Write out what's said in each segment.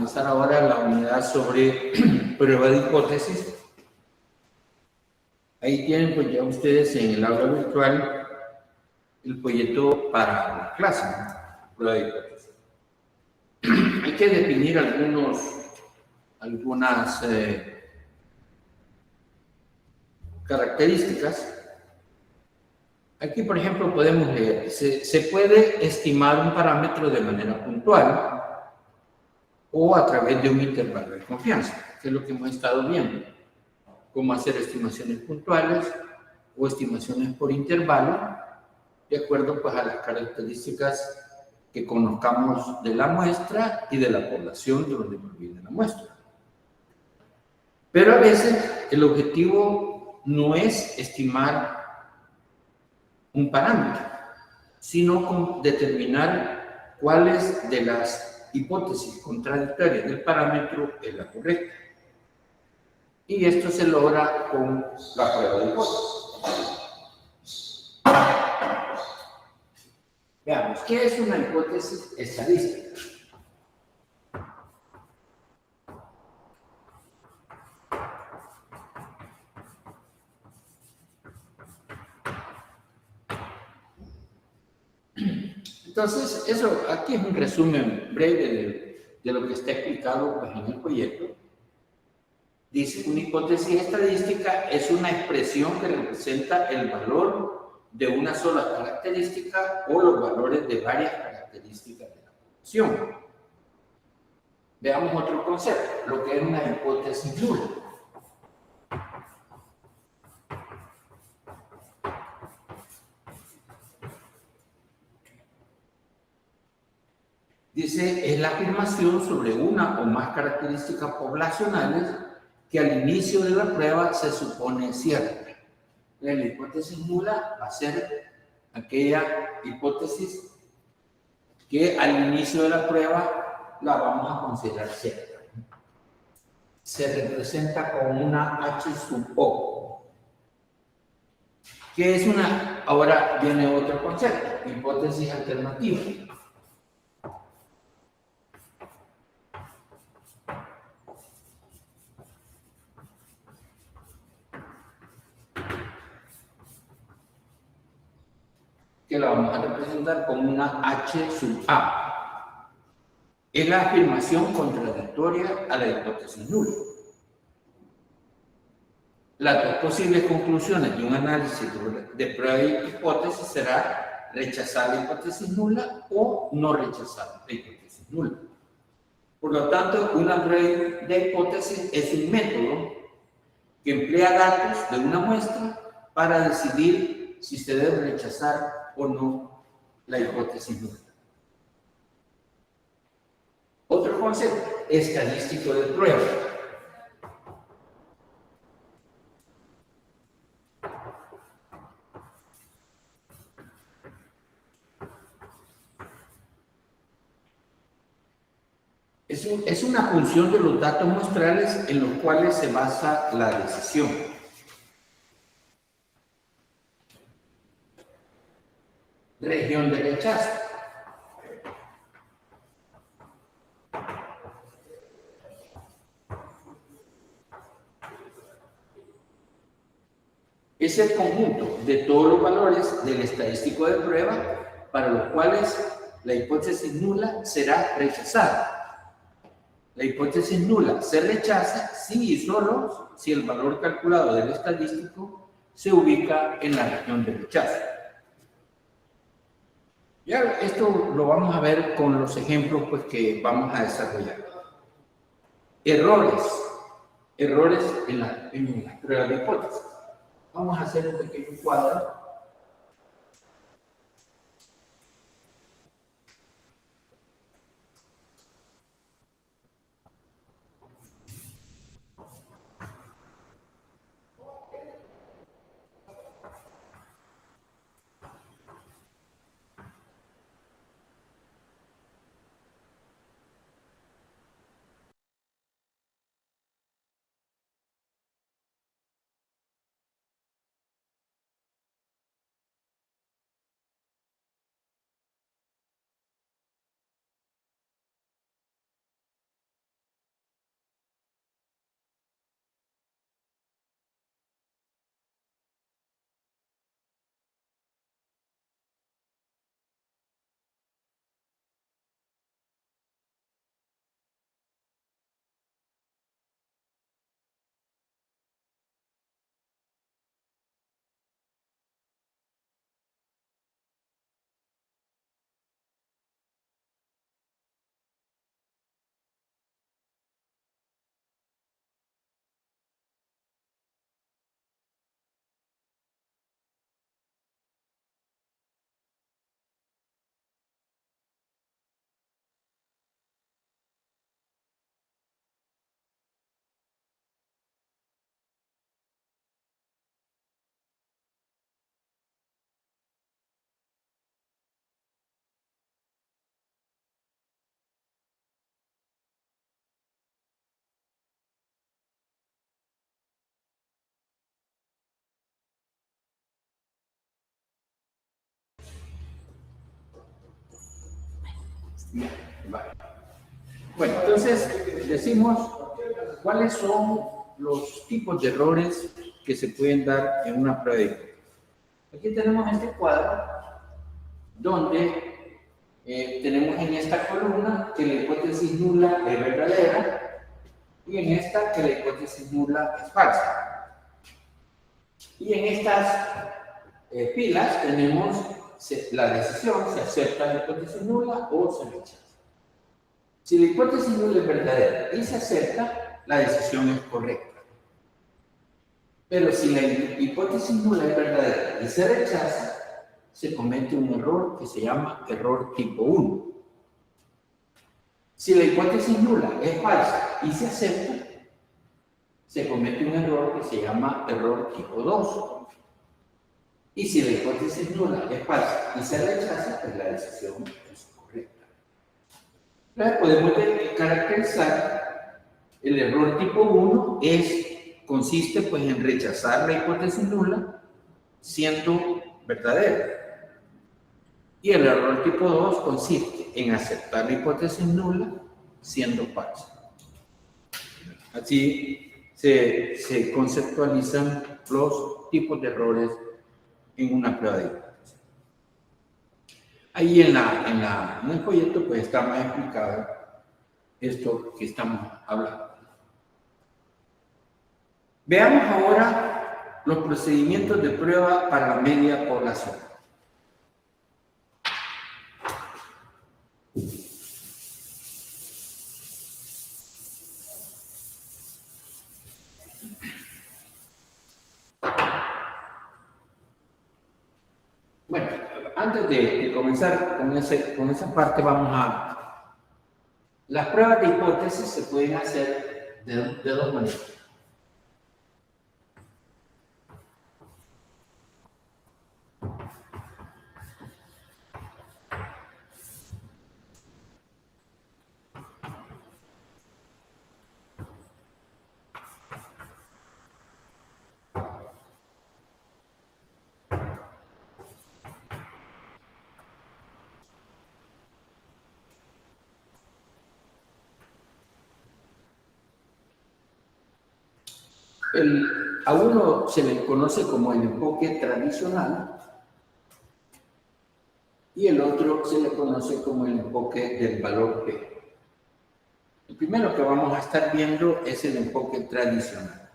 comenzar ahora la unidad sobre prueba de hipótesis. Ahí tienen pues ya ustedes en el aula virtual el folleto para la clase, ¿no? Prueba de hipótesis. Hay que definir algunas características. Aquí, por ejemplo, podemos leer, se puede estimar un parámetro de manera puntual o a través de un intervalo de confianza, que es lo que hemos estado viendo, cómo hacer estimaciones puntuales o estimaciones por intervalo, de acuerdo pues, a las características que conozcamos de la muestra y de la población de donde proviene la muestra. Pero a veces el objetivo no es estimar un parámetro, sino determinar cuáles de las hipótesis contradictorias del parámetro es la correcta. Y esto se logra con la prueba de hipótesis. Veamos, ¿qué es una hipótesis estadística? Entonces, eso aquí es un resumen breve de lo que está explicado pues, en el proyecto. Dice, una hipótesis estadística es una expresión que representa el valor de una sola característica o los valores de varias características de la población. Veamos otro concepto, lo que es una hipótesis nula. Dice, es la afirmación sobre una o más características poblacionales que al inicio de la prueba se supone cierta. La hipótesis nula va a ser aquella hipótesis que al inicio de la prueba la vamos a considerar cierta. Se representa con una H sub O. ¿Qué es una? Ahora viene otro concepto, hipótesis alternativa. Que la vamos a representar con una H sub A. Es la afirmación contradictoria a la hipótesis nula. Las dos posibles conclusiones de un análisis de prueba de hipótesis será rechazar la hipótesis nula o no rechazar la hipótesis nula. Por lo tanto, una prueba de hipótesis es un método que emplea datos de una muestra para decidir si se debe rechazar o no la hipótesis nula. Otro concepto, estadístico de prueba. Es una función de los datos muestrales en los cuales se basa la decisión. Región de rechazo. Es el conjunto de todos los valores del estadístico de prueba para los cuales la hipótesis nula será rechazada. La hipótesis nula se rechaza si y solo si el valor calculado del estadístico se ubica en la región de rechazo. Ya esto lo vamos a ver con los ejemplos pues, que vamos a desarrollar. Errores en la prueba de hipótesis. Vamos a hacer un pequeño cuadro. Vale. Bueno, entonces decimos cuáles son los tipos de errores que se pueden dar en una prueba de hipótesis. Aquí tenemos este cuadro donde tenemos en esta columna que la hipótesis nula es verdadera y en esta que la hipótesis nula es falsa. Y en estas pilas tenemos la decisión, se acepta la hipótesis nula o se rechaza. Si la hipótesis nula es verdadera y se acepta, la decisión es correcta. Pero si la hipótesis nula es verdadera y se rechaza, se comete un error que se llama error tipo 1. Si la hipótesis nula es falsa y se acepta, se comete un error que se llama error tipo 2. Y si la hipótesis nula es falsa y se rechaza, pues la decisión es correcta. Entonces podemos caracterizar el error tipo 1 consiste pues en rechazar la hipótesis nula siendo verdadera. Y el error tipo 2 consiste en aceptar la hipótesis nula siendo falsa. Así se conceptualizan los tipos de errores en una prueba de hipótesis. Ahí en el folleto pues está más explicado esto que estamos hablando. Veamos ahora los procedimientos de prueba para la media población. Bueno, antes de comenzar con esa parte, vamos a... Las pruebas de hipótesis se pueden hacer de dos maneras. A uno se le conoce como el enfoque tradicional y el otro se le conoce como el enfoque del valor P. El primero que vamos a estar viendo es el enfoque tradicional.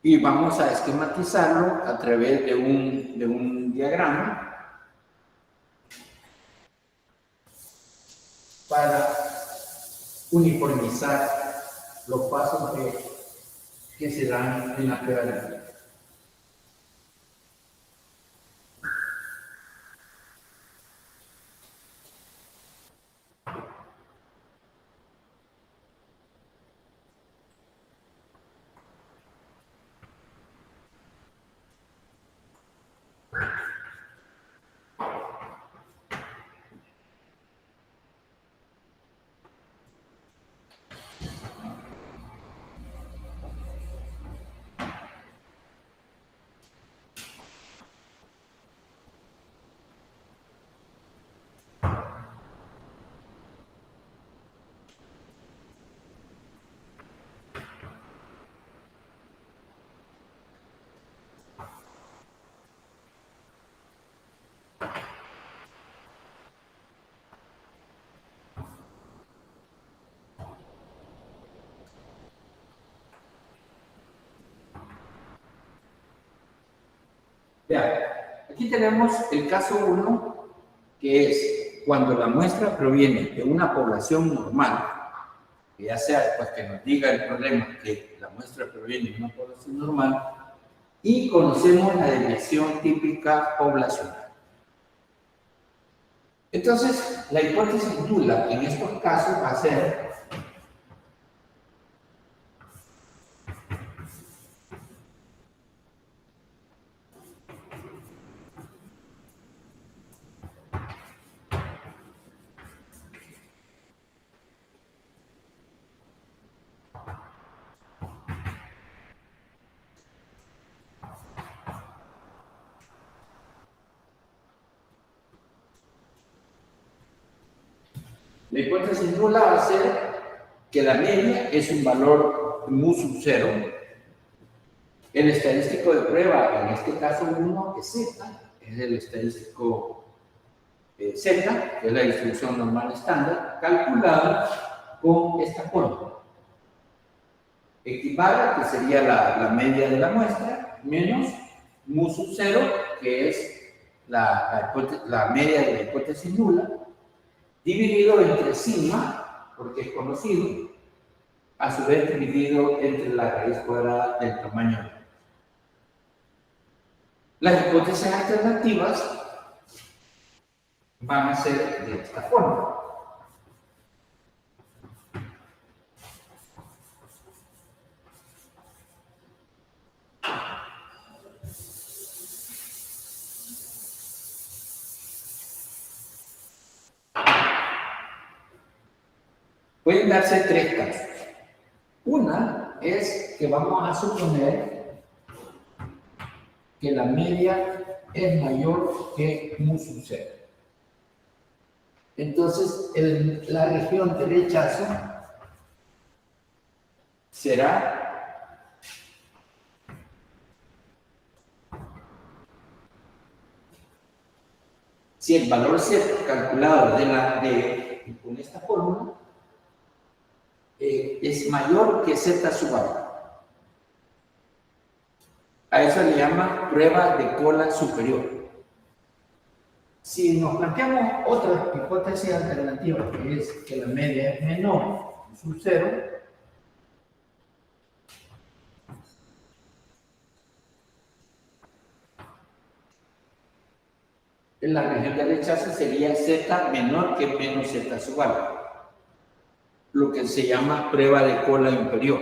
Y vamos a esquematizarlo a través de un diagrama para uniformizar los pasos que se dan en la prueba de hipótesis. Vean, aquí tenemos el caso 1, que es cuando la muestra proviene de una población normal, que ya sea pues, que nos diga el problema que la muestra proviene de una población normal, y conocemos la desviación típica poblacional. Entonces, la hipótesis nula en estos casos va a ser La hipótesis nula va a ser que la media es un valor mu sub 0. El estadístico de prueba, en este caso 1, es z, es el estadístico z, que es la distribución normal estándar, calculada con esta fórmula. Equivale a que sería la media de la muestra, menos mu sub 0, que es la media de la hipótesis nula, dividido entre sigma, porque es conocido, a su vez dividido entre la raíz cuadrada del tamaño de. Las hipótesis alternativas van a ser de esta forma. Pueden darse tres casos. Una es que vamos a suponer que la media es mayor que mu sub 0. Entonces, la región de rechazo será si el valor Z calculado con esta fórmula es mayor que Z sub A. A eso le llama prueba de cola superior. Si nos planteamos otra hipótesis alternativa, que es que la media es menor que sub 0, en la región de rechazo sería Z menor que menos Z sub A, lo que se llama prueba de cola inferior.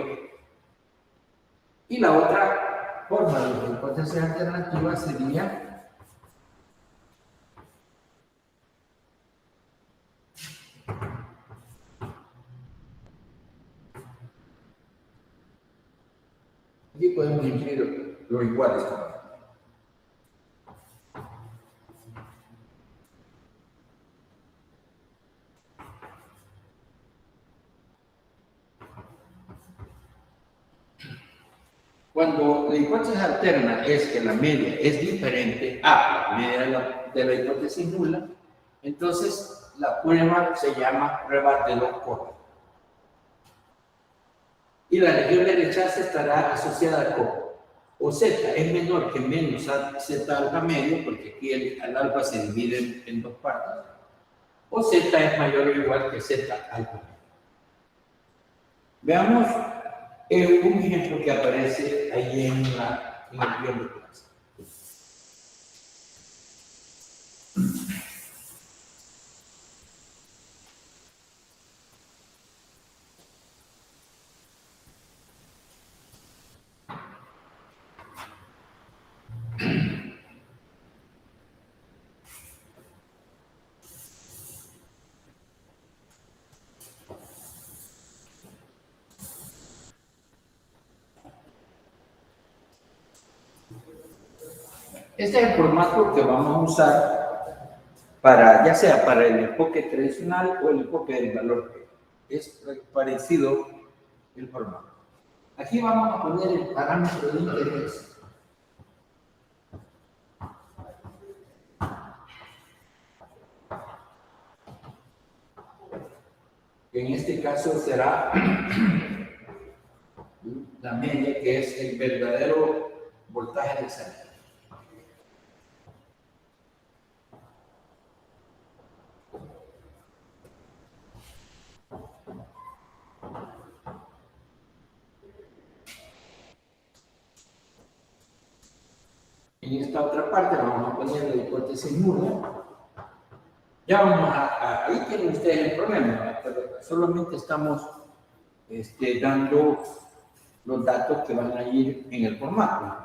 Y la otra forma de la hipótesis alternativa sería aquí podemos incluir los iguales también. Cuando la hipótesis alterna es que la media es diferente a la media de la hipótesis nula, entonces la prueba se llama prueba de dos colas. Y la región de rechazo estará asociada con o Z es menor que menos Z alfa medio, porque aquí el alfa se divide en dos partes, o Z es mayor o igual que Z alfa medio. Veamos un ejemplo que aparece ahí en el guión de clase. Este es el formato que vamos a usar ya sea para el enfoque tradicional o el enfoque del valor P. Es parecido el formato. Aquí vamos a poner el parámetro de interés. En este caso será la media, que es el verdadero voltaje de salida. En esta otra parte vamos a poner la hipótesis nula. Ya vamos ahí tienen ustedes el problema, pero solamente estamos dando los datos que van a ir en el formato.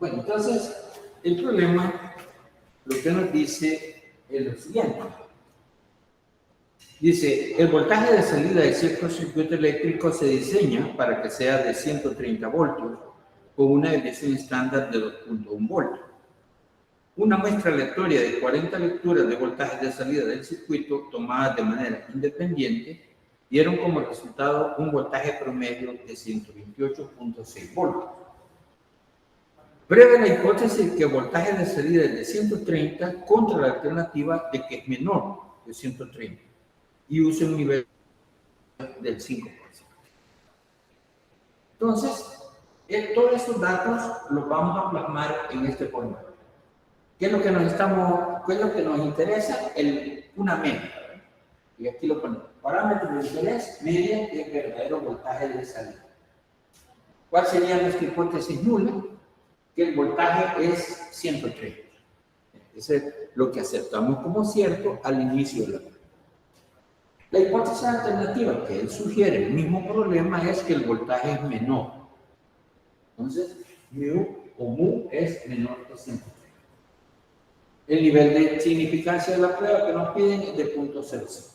Bueno, entonces, el problema, lo que nos dice es lo siguiente. Dice, el voltaje de salida de cierto circuito eléctrico se diseña para que sea de 130 voltios con una desviación estándar de 2.1 voltios. Una muestra aleatoria de 40 lecturas de voltaje de salida del circuito tomadas de manera independiente dieron como resultado un voltaje promedio de 128.6 voltios. Pruebe la hipótesis que el voltaje de salida es de 130 contra la alternativa de que es menor de 130 y use un nivel del 5%. Entonces, todos estos datos los vamos a plasmar en este formato. ¿Qué es lo que nos interesa? Una media. Y aquí lo ponemos. Parámetro de interés, media, que es verdadero voltaje de salida. ¿Cuál sería nuestra hipótesis nula? Que el voltaje es 130. Eso es lo que aceptamos como cierto al inicio de la prueba. La hipótesis alternativa que él sugiere, el mismo problema, es que el voltaje es menor. Entonces, mu es menor que 130. El nivel de significancia de la prueba que nos piden es de 0.05.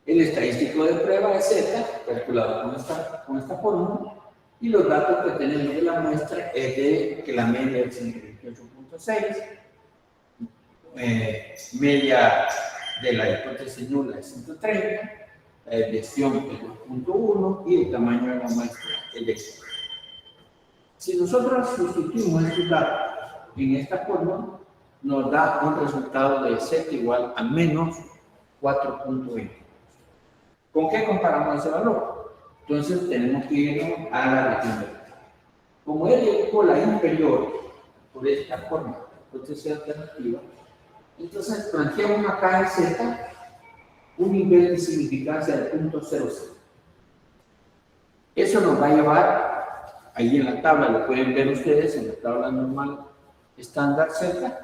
El estadístico de prueba es Z, calculado con esta fórmula, y los datos que tenemos de la muestra es de que la media es 128.6, media de la hipótesis nula es 130, la desviación es 2.1 y el tamaño de la muestra es de 4. Si nosotros sustituimos estos datos en esta fórmula, nos da un resultado de Z igual a menos 4.20. ¿Con qué comparamos ese valor? Entonces tenemos que irnos a la región vertical. Como él llegó la inferior por esta forma, hipótesis alternativa, entonces planteamos acá en Z un nivel de significancia de 0.00. Eso nos va a llevar ahí en la tabla lo pueden ver ustedes, en la tabla normal estándar Z,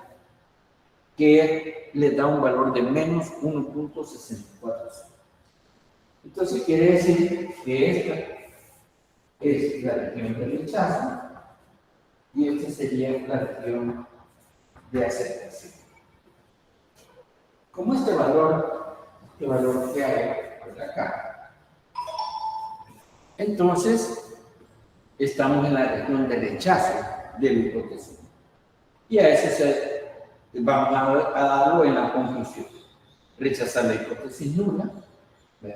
que le da un valor de menos 1.64. Entonces quiere decir que esta es la región de rechazo y esta sería la región de aceptación. Como este valor que hay por acá, entonces estamos en la región de rechazo de la hipótesis. Y a eso vamos a darlo en la conclusión. Rechazar la hipótesis nula.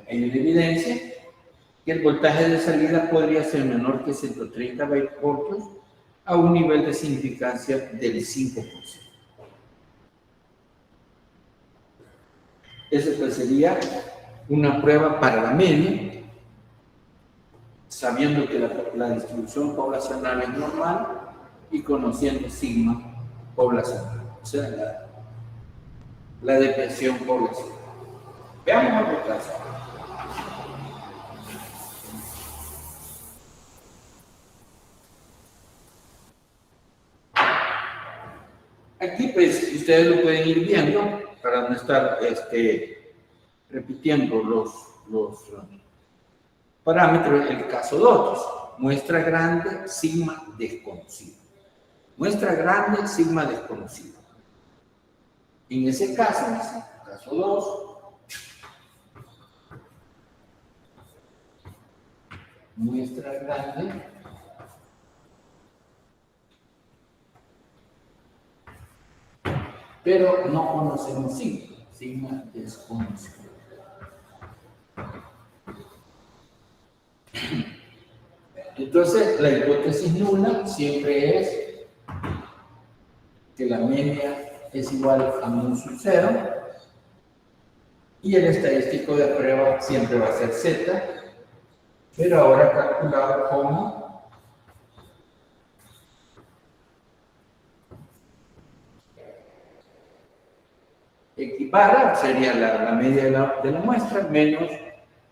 Hay una evidencia que el voltaje de salida podría ser menor que 130 voltios a un nivel de significancia del 5%. Eso pues sería una prueba para la media, sabiendo que la distribución poblacional es normal y conociendo sigma poblacional, o sea, la depresión poblacional. Veamos otro caso. Aquí pues ustedes lo pueden ir viendo para no estar repitiendo los parámetros. El caso 2, muestra grande, sigma desconocido. Muestra grande, sigma desconocido. En ese caso 2, muestra grande, pero no conocemos sigma desconocido. Entonces, la hipótesis nula siempre es que la media es igual a mu sub 0 y el estadístico de prueba siempre va a ser z, pero ahora calculado como equivara, sería la media de la muestra menos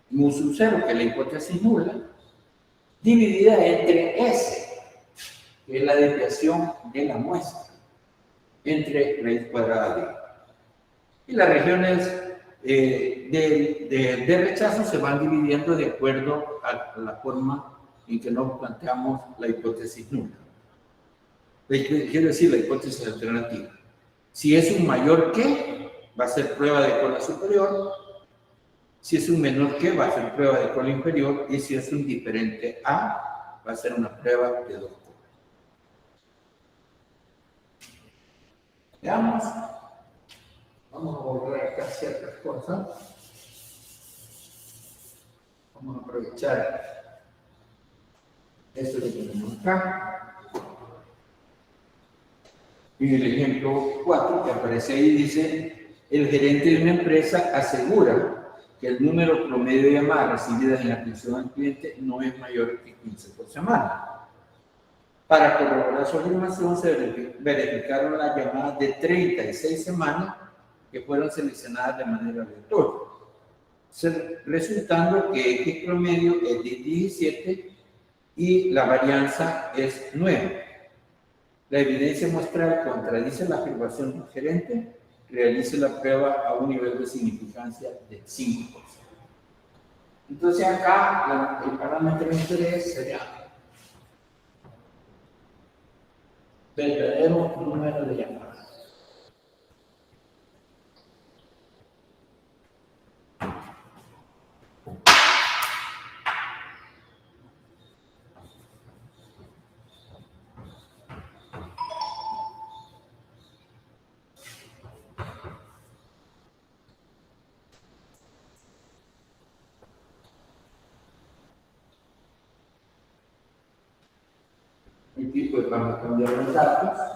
mu sub 0, que es la hipótesis nula, dividida entre S, que es la desviación de la muestra, entre raíz cuadrada de I. Y las regiones de rechazo se van dividiendo de acuerdo a la forma en que nos planteamos la hipótesis nula. Quiero decir, la hipótesis alternativa. Si es un mayor que, va a ser prueba de cola superior. Si es un menor que, va a ser prueba de cola inferior. Y si es un diferente a, va a ser una prueba de dos colas. Veamos. Vamos a borrar acá ciertas cosas. Vamos a aprovechar esto que tenemos acá. En el ejemplo 4 que aparece ahí dice, el gerente de una empresa asegura que el número promedio de llamadas recibidas en atención al cliente no es mayor que 15 por semana. Para corroborar su afirmación se verificaron las llamadas de 36 semanas que fueron seleccionadas de manera aleatoria, resultando que X promedio es de 17 y la varianza es 9. La evidencia muestral contradice la afirmación del gerente, realice la prueba a un nivel de significancia del 5%. Entonces acá el parámetro de interés sería verdadero número de llamadas. Aquí pues vamos a cambiar los datos.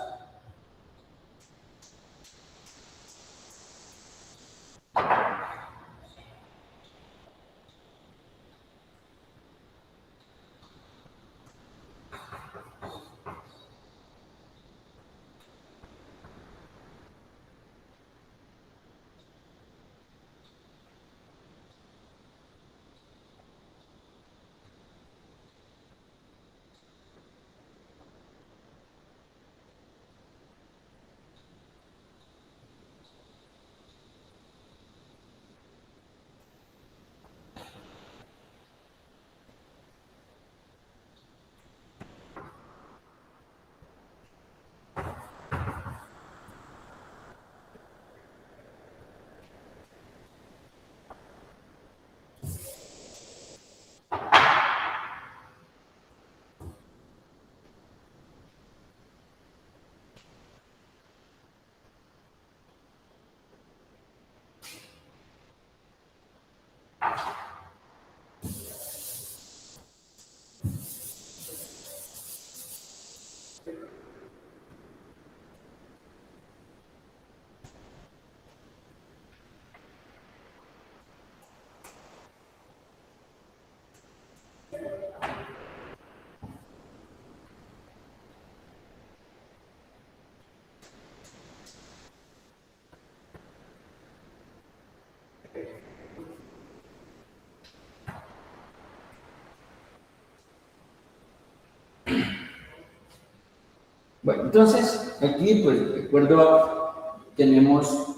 Bueno, entonces, aquí, pues, de acuerdo, tenemos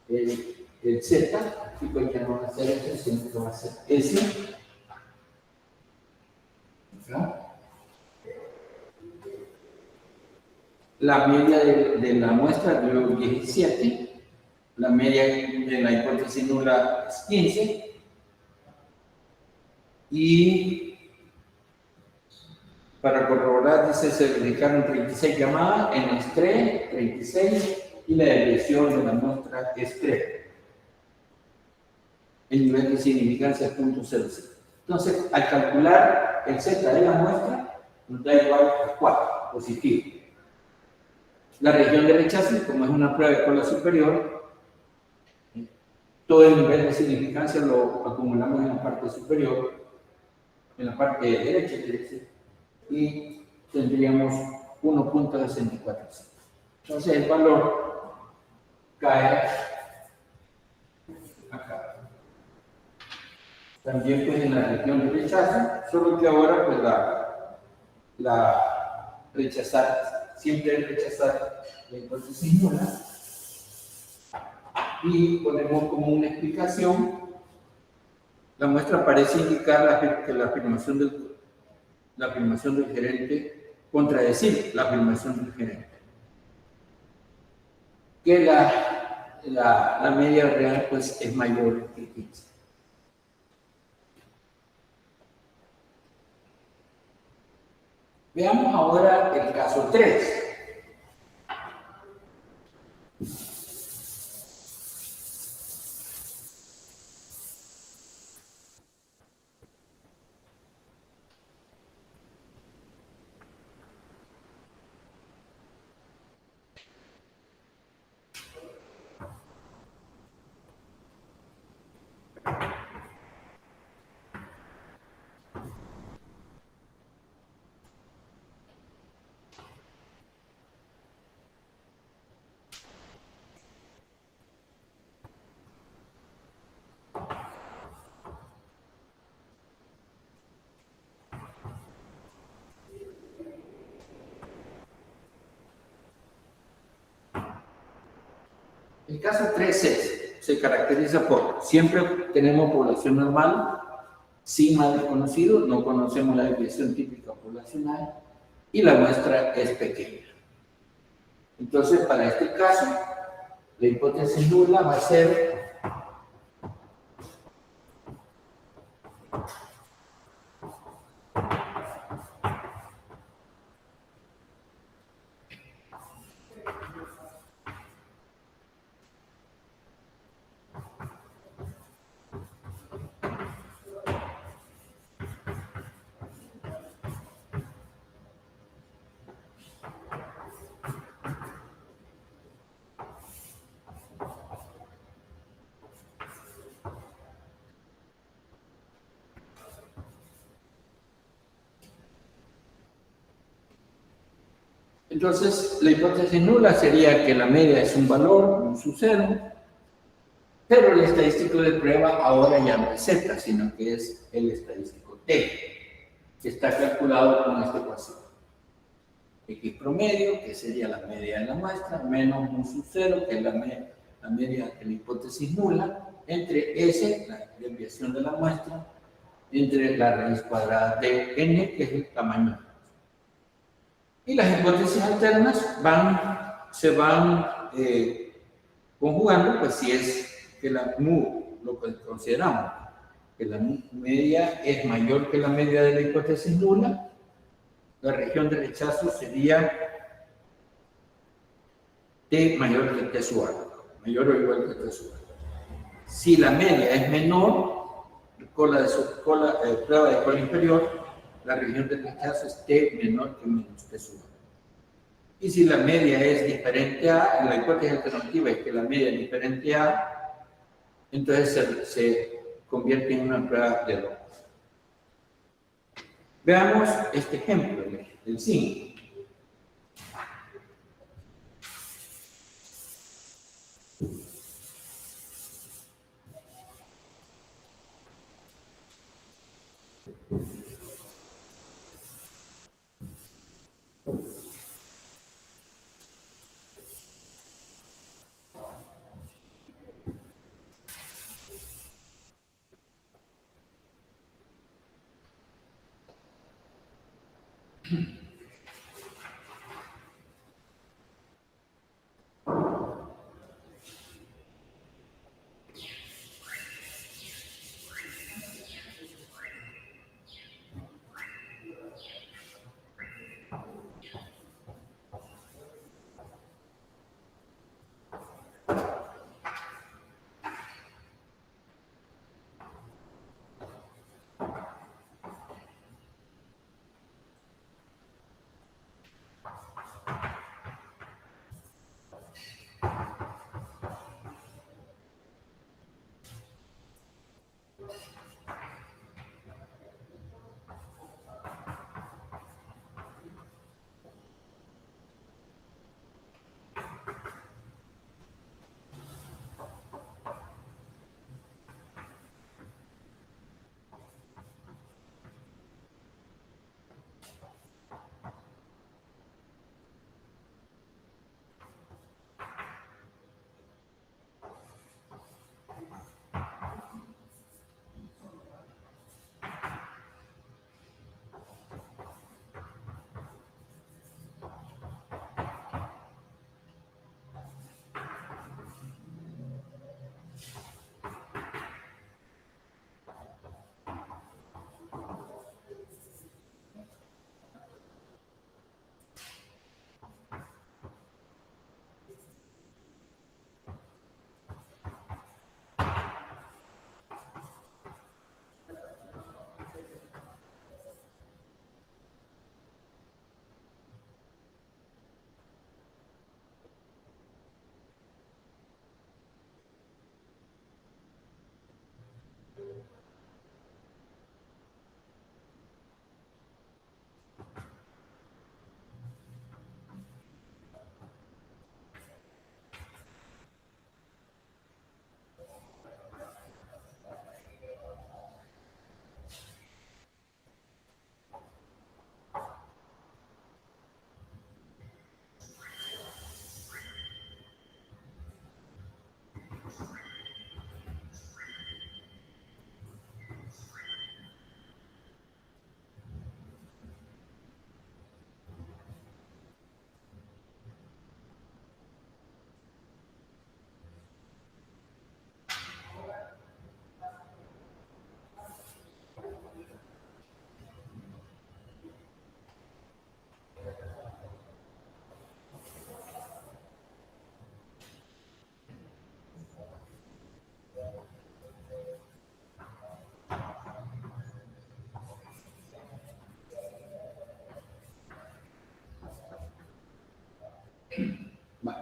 el Z, y pues ya no va a ser S, sino que va a ser S, ¿no? La media de la muestra dio 17, la media de la hipótesis nula es 15, y para corroborar, dice, se verificaron 36 llamadas, n es 3, 36, y la desviación de la muestra es 3. El nivel de significancia es 0.05. Entonces, al calcular el Z de la muestra, nos da igual a 4, positivo. La región de rechazo, como es una prueba de cola superior, todo el nivel de significancia lo acumulamos en la parte superior, en la parte derecha, y tendríamos 1.64. Entonces, el valor cae acá. También pues en la región de rechazo, solo que ahora pues la rechazar, siempre rechazar la hipótesis nula, y ponemos como una explicación, la muestra parece indicar que la afirmación del gerente contradecir la afirmación del gerente, que la media real pues es mayor que 15. Veamos ahora el caso 3. El caso 3 se caracteriza por, siempre tenemos población normal, sigma desconocido, no conocemos la desviación típica poblacional, y la muestra es pequeña. Entonces, para este caso, la hipótesis nula va a ser entonces, la hipótesis nula sería que la media es un valor, un sucero, pero el estadístico de prueba ahora ya no es Z, sino que es el estadístico T, que está calculado con esta ecuación. X promedio, que sería la media de la muestra, menos un sucero, que es la media de la hipótesis nula, entre S, la desviación de la muestra, entre la raíz cuadrada de n, que es el tamaño. Y las hipótesis alternas se van conjugando, pues si es que la mu, lo que consideramos, que la media es mayor que la media de la hipótesis nula, la región de rechazo sería T mayor que T sub A, mayor o igual que T sub A. Si la media es menor, prueba de cola inferior, la región de rechazo es T menor que menos T sub A. Y si la media es diferente a, la hipótesis alternativa es que la media es diferente a, entonces se convierte en una prueba de error. Veamos este ejemplo, el 5.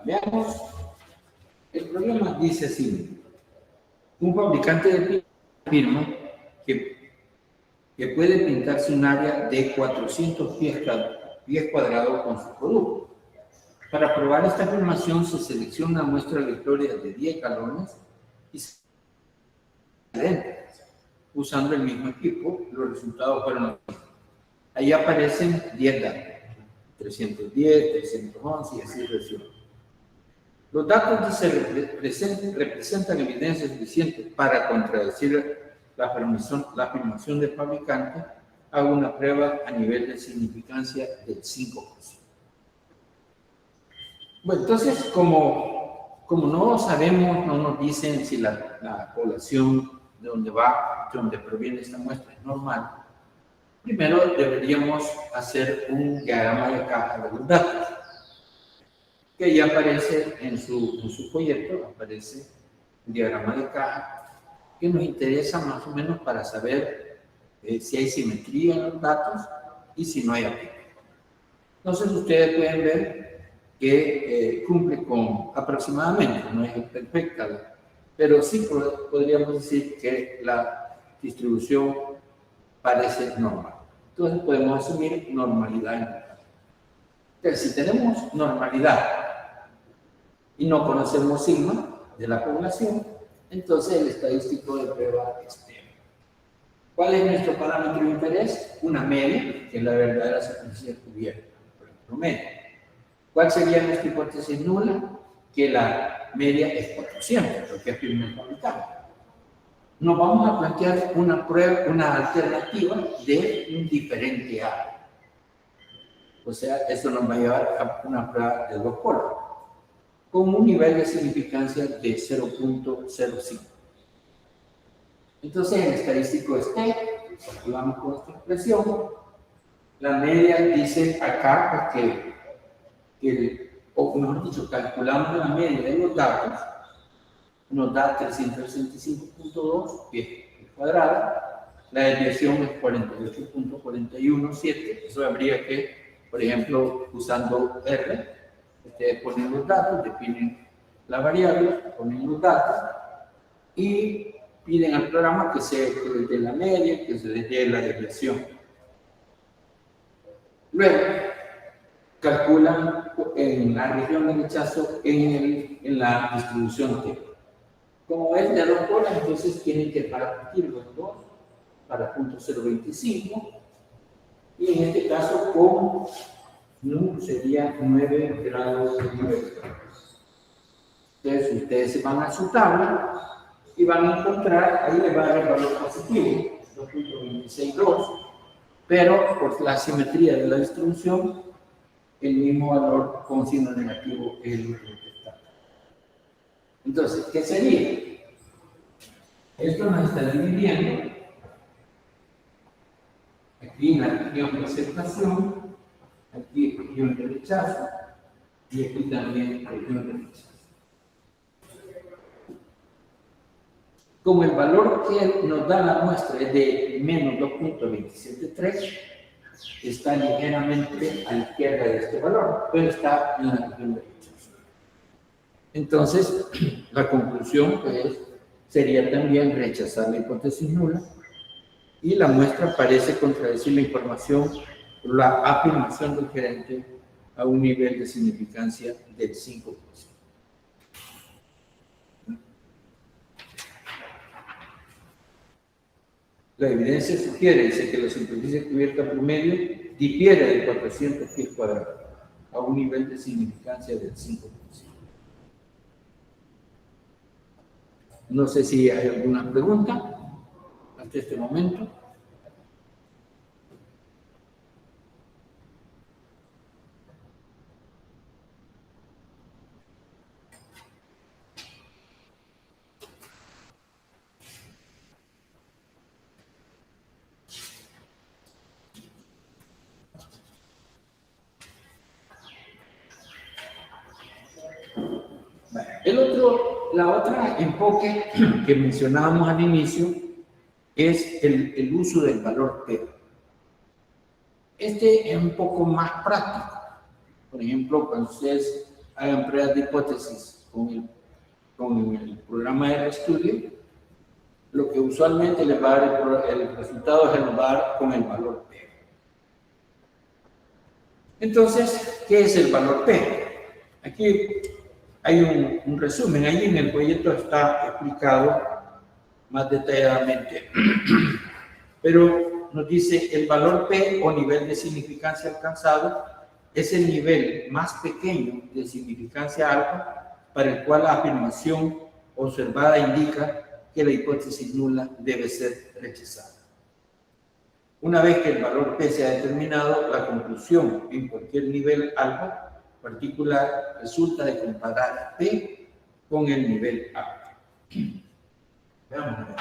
Veamos, el problema dice así: un fabricante de pintura afirma que puede pintarse un área de 400 pies cuadrados con su producto. Para probar esta afirmación se selecciona una muestra aleatoria de 10 galones y se usando el mismo equipo. Los resultados fueron los mismos. Ahí aparecen 10 datos: 310, 311 y así sucesivamente. Los datos representan evidencia suficiente para contradecir la afirmación del fabricante. Hago una prueba a nivel de significancia del 5%. Bueno, entonces, como no sabemos, no nos dicen si la población de donde proviene esta muestra es normal, primero deberíamos hacer un diagrama de caja de los datos, que ya aparece en su folleto, aparece un diagrama de caja que nos interesa más o menos para saber si hay simetría en los datos y si no hay aplique. Entonces ustedes pueden ver que cumple con aproximadamente, no es perfecta, pero sí podríamos decir que la distribución parece normal. Entonces podemos asumir normalidad en el caso. Entonces, si tenemos normalidad y no conocemos sigma de la población, entonces el estadístico de prueba es externo. ¿Cuál es nuestro parámetro de interés? Una media, que es la verdadera superficie cubierta, por el promedio. ¿Cuál sería nuestra hipótesis nula? Que la media es 400, lo que afirma el fabricante. Nos vamos a plantear una alternativa de un diferente A. O sea, esto nos va a llevar a una prueba de 2 polos, con un nivel de significancia de 0.05. Entonces, el estadístico es T, calculamos con esta expresión. La media dice acá o mejor dicho, calculamos la media de los datos, nos da 365.2 pies cuadrada, la desviación es 48.417, eso habría que, por ejemplo, usando R, ustedes ponen los datos, definen la variable, ponen los datos y piden al programa que se dé la media, que se dé la desviación. Luego, calculan en la región de rechazo en la distribución T. Como es de 2 polos, entonces tienen que partir los dos para 0.025 y en este caso con nu sería 9 grados de nivel. Entonces ustedes se van a su tabla y van a encontrar, ahí les va a dar el valor positivo, 2.262, pero por la simetría de la distribución, el mismo valor con signo negativo es el que está. Entonces, ¿qué sería? Esto nos está dividiendo aquí en la región de aceptación, aquí región de rechazo y aquí también región de rechazo. Como el valor que nos da la muestra es de menos 2.273, está ligeramente a la izquierda de este valor, pero está en la región de rechazo. Entonces, la conclusión pues, sería también rechazar la hipótesis nula y la muestra parece contradecir la información, la afirmación del gerente a un nivel de significancia del 5%. La evidencia sugiere, dice, que la superficie cubierta promedio difiere de 400 pies cuadrados a un nivel de significancia del 5%. No sé si hay alguna pregunta hasta este momento. La otra enfoque que mencionábamos al inicio es el uso del valor P. Este es un poco más práctico. Por ejemplo, cuando ustedes hagan pruebas de hipótesis con el programa de RStudio, lo que usualmente les va a dar el resultado se nos va a dar con el valor P. Entonces, ¿qué es el valor P? Aquí hay un resumen, ahí en el folleto está explicado más detalladamente, pero nos dice el valor P o nivel de significancia alcanzado es el nivel más pequeño de significancia alfa para el cual la afirmación observada indica que la hipótesis nula debe ser rechazada. Una vez que el valor P se ha determinado, la conclusión en cualquier nivel alfa particular resulta de comparar P con el nivel alfa. Veamos a ver.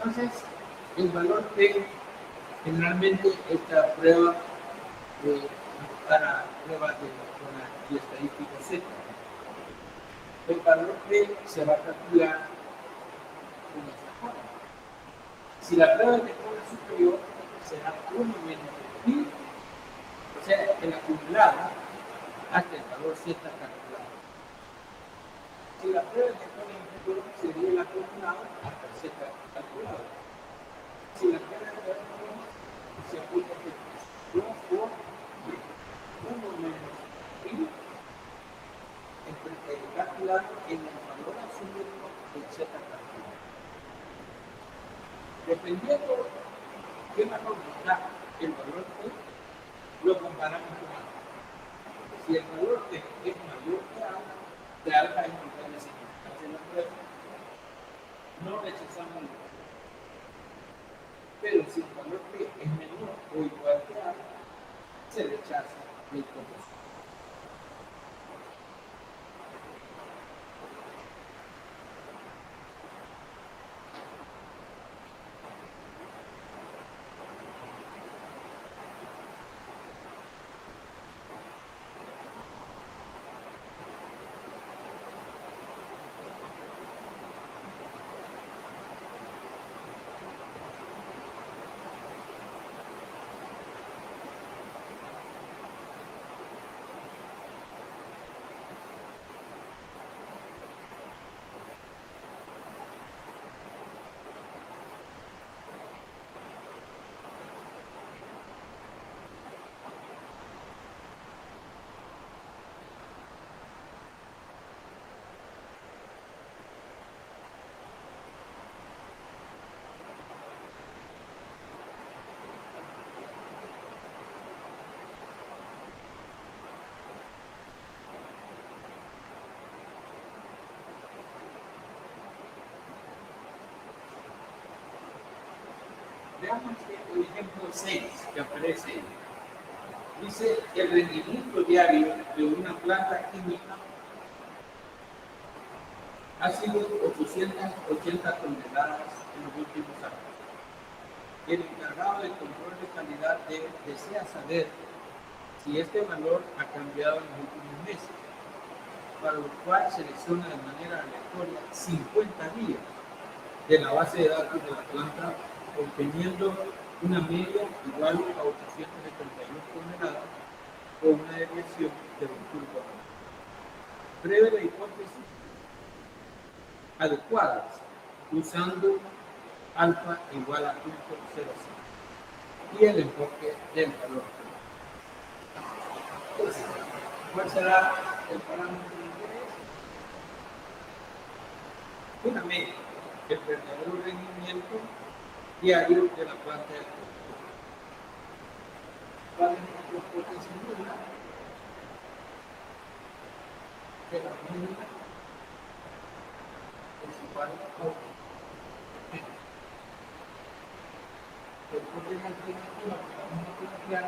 Entonces, el valor P, generalmente esta prueba para pruebas de zona y estadística Z. El valor P se va a calcular con esta forma. Si la prueba es de zona superior, será 1 menos el pi, o sea, el acumulado hasta el valor Z calculado. Si la prueba es de zona inferior, sería el acumulado hasta el Z calculado. Si la prueba es de zona inferior, se aplica el 2 por 1 menos pi calculado en el valor absoluto del Z calculado. Dependiendo de qué valor nos da el valor P, lo comparamos con alfa. Si el valor P es mayor que alfa es notable significante en la prueba, no rechazamos el valor. Pero si el valor P es menor o igual que alfa, se rechaza la hipótesis. Veamos el ejemplo 6 que aparece ahí. Dice el rendimiento diario de una planta química ha sido 880 toneladas en los últimos años. El encargado del control de calidad desea saber si este valor ha cambiado en los últimos meses, para lo cual selecciona de manera aleatoria 50 días de la base de datos de la planta, obteniendo una media igual a 872 toneladas o una desviación de 21%. Pruebe la hipótesis adecuadas usando alfa igual a 0.05 y el enfoque del valor. Entonces, ¿cuál será el parámetro de interés? Una media, el verdadero rendimiento diario de la planta de cultivo. ¿Cuál es nuestra hipótesis nula? Que la media es igual a 8. Después de la alternativa que vamos a plantear,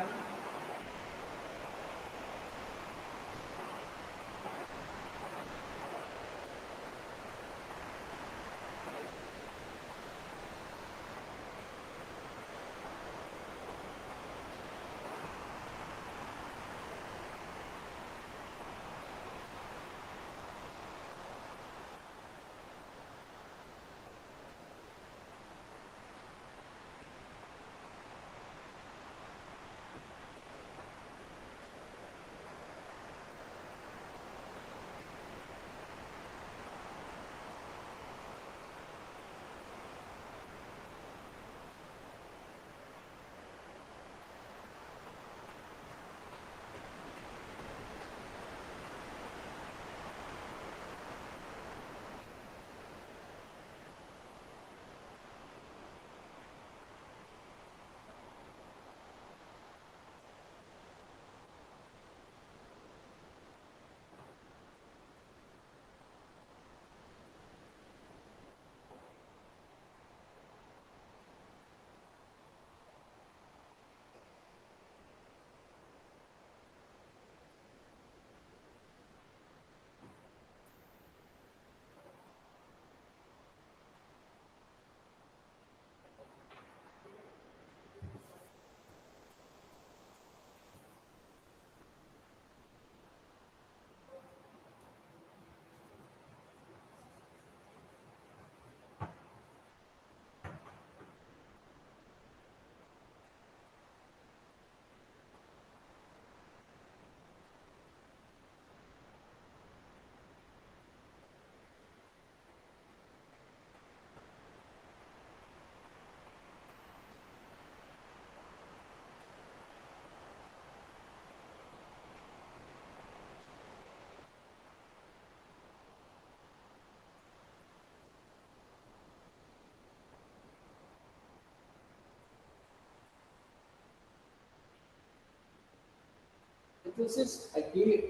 Entonces, aquí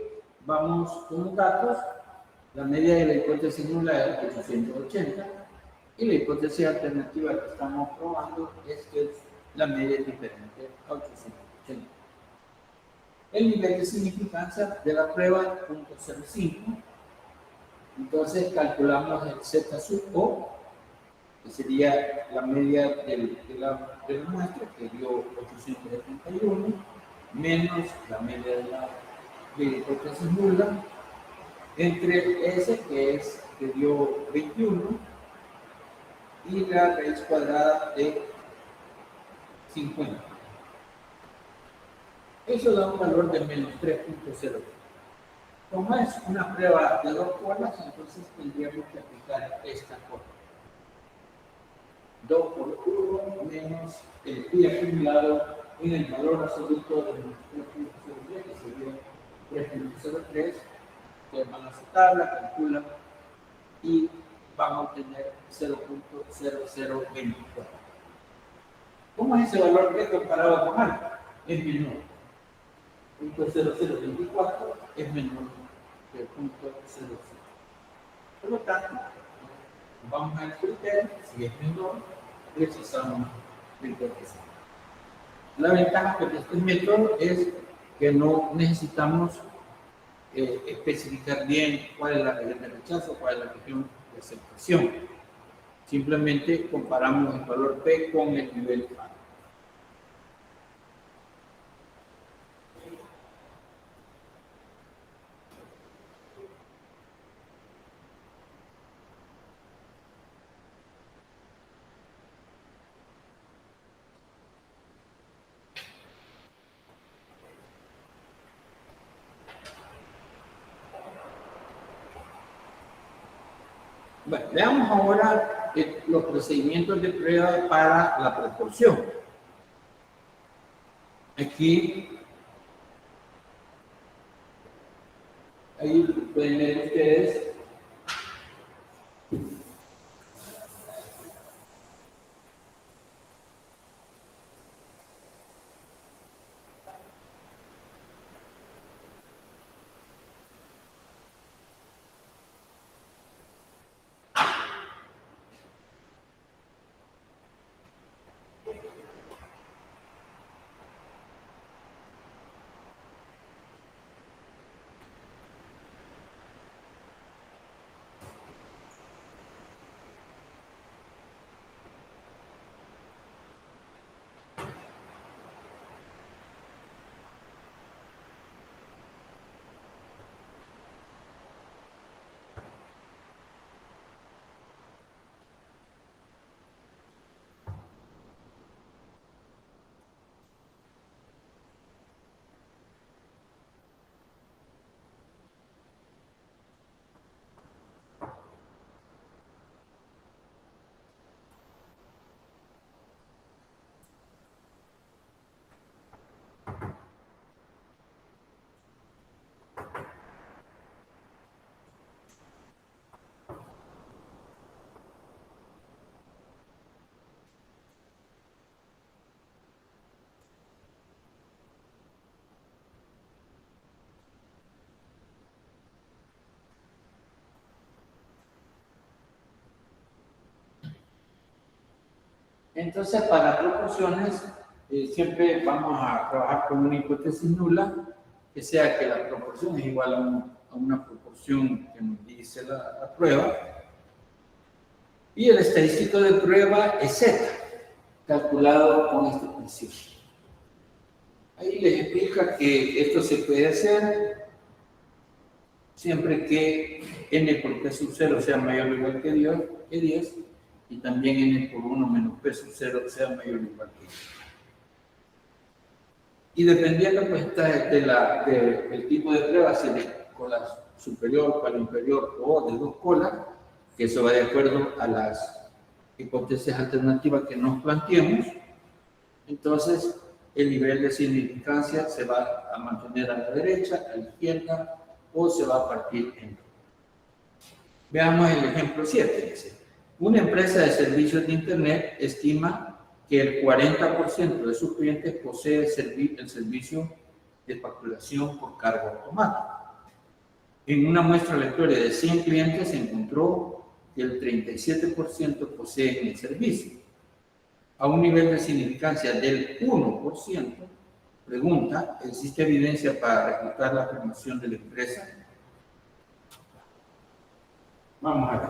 vamos con los datos. La media de la hipótesis nula es 880 y la hipótesis alternativa que estamos probando es que la media es diferente a 880. El nivel de significancia de la prueba, 0.05. Entonces, calculamos el Z sub O, que sería la media de la muestra, que dio 871, menos la media de la hipótesis nula, entre S, que dio 21, y la raíz cuadrada de 50. Eso da un valor de menos 3.0. Como es una prueba de dos colas, entonces tendríamos que aplicar esta cola. 2 por 1 menos el pi acumulado en el valor absoluto de 3.03, que sería 3.03. Ustedes van a su tabla, calculan y van a obtener 0.0024. ¿Cómo es ese valor que comparado con algo? Es menor. 0.0024 es menor que 0.00. Por lo tanto, vamos al criterio, si es menor, rechazamos la hipótesis. La ventaja de este método es que no necesitamos especificar bien cuál es la región de rechazo, cuál es la región de aceptación. Simplemente comparamos el valor P con el nivel A. Bueno, veamos ahora los procedimientos de prueba para la proporción. Aquí, ahí pueden ver ustedes entonces, para proporciones, siempre vamos a trabajar con una hipótesis nula, que sea que la proporción es igual a una proporción que nos dice la prueba. Y el estadístico de prueba es Z, calculado con este principio. Ahí les explica que esto se puede hacer siempre que n por p sub 0 sea mayor o igual que 10, y también n por 1 menos p sub 0 sea mayor o igual que 10. Y dependiendo pues, del tipo de prueba, si de cola superior, cola inferior o de dos colas, que eso va de acuerdo a las hipótesis alternativas que nos planteemos, entonces el nivel de significancia se va a mantener a la derecha, a la izquierda, o se va a partir en dos. Veamos el ejemplo 7. Dice, una empresa de servicios de Internet estima que el 40% de sus clientes posee el servicio de facturación por cargo automático. En una muestra aleatoria de 100 clientes se encontró que el 37% poseen el servicio. A un nivel de significancia del 1%, pregunta, ¿existe evidencia para refutar la afirmación de la empresa? Vamos a ver.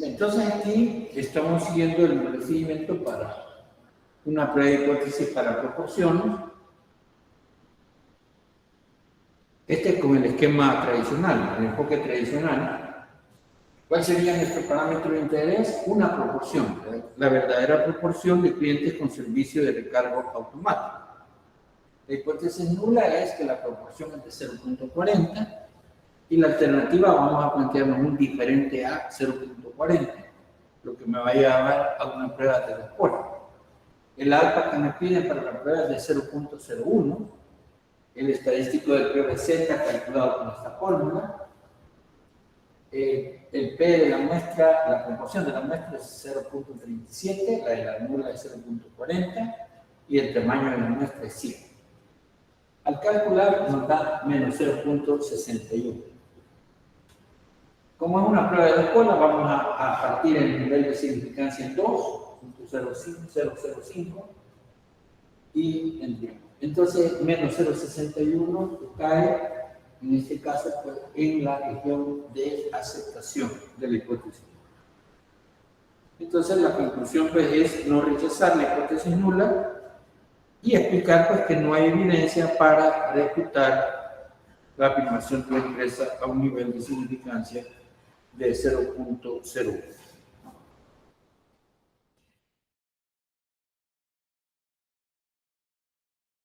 Entonces aquí estamos siguiendo el procedimiento para una prueba de hipótesis para proporciones. Este es con el esquema tradicional, el enfoque tradicional. ¿Cuál sería nuestro parámetro de interés? Una proporción, la verdadera proporción de clientes con servicio de recargo automático. La hipótesis nula es que la proporción es de 0.40 y la alternativa vamos a plantearnos un diferente a 0.40, lo que me va a llevar a una prueba de respuesta. El alfa que me piden para la prueba es de 0.01, el estadístico del PVZ calculado con esta fórmula, el P de la muestra, la proporción de la muestra es 0.37, la de la nula es 0.40 y el tamaño de la muestra es 100. Al calcular nos da menos 0.61. Como es una prueba de escuela, vamos a partir el nivel de significancia en 2.005 y en 10. Entonces, menos 0.61 cae, en este caso, pues, en la región de aceptación de la hipótesis. Entonces la conclusión pues es no rechazar la hipótesis nula y explicar pues que no hay evidencia para refutar la afirmación que expresa a un nivel de significancia de 0.01.